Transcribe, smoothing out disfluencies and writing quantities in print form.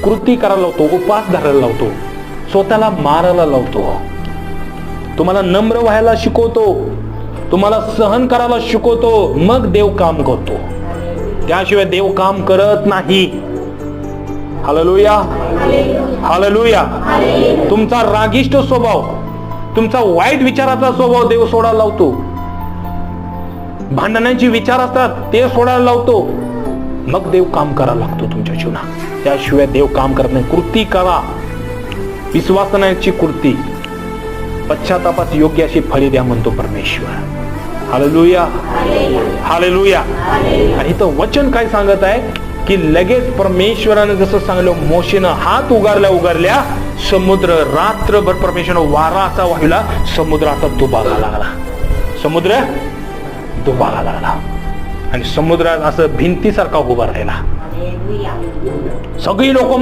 कृती करायला लावतो, उपास धरायला लावतो, स्वतःला मारायला लावतो, तुम्हाला नम्र व्हायला शिकवतो, तुम्हाला सहन करायला शिकवतो, मग देव काम करतो. त्याशिवाय देव काम करत नाही. Hallelujah, hallelujah. तुमचा रागिष्ट स्वभाव, तुमचा वाईट विचाराचा स्वभाव देव सोडायला लावतो. भांडणाचे विचार असतात ते सोडायला लावतो, मग देव काम करायला लागतो तुमच्या जीवनात. त्याशिवाय देव काम करत नाही. कृती करा, विश्वासनाची कृती, पश्चातापास योग्य अशी फळे द्या म्हणतो परमेश्वर. Hallelujah, hallelujah. आणि इथं वचन काय सांगत आहे की लगेच परमेश्वरानं जसं सांगितलं, मोशेनं हात उगारल्या समुद्र रात्रभर परमेश्वरानं वारा असा वाहिला, समुद्र आता दुबागा लागला, समुद्र दुबागा लागला आणि समुद्रात असं भिंतीसारखा उभा राहिला. सगळी लोक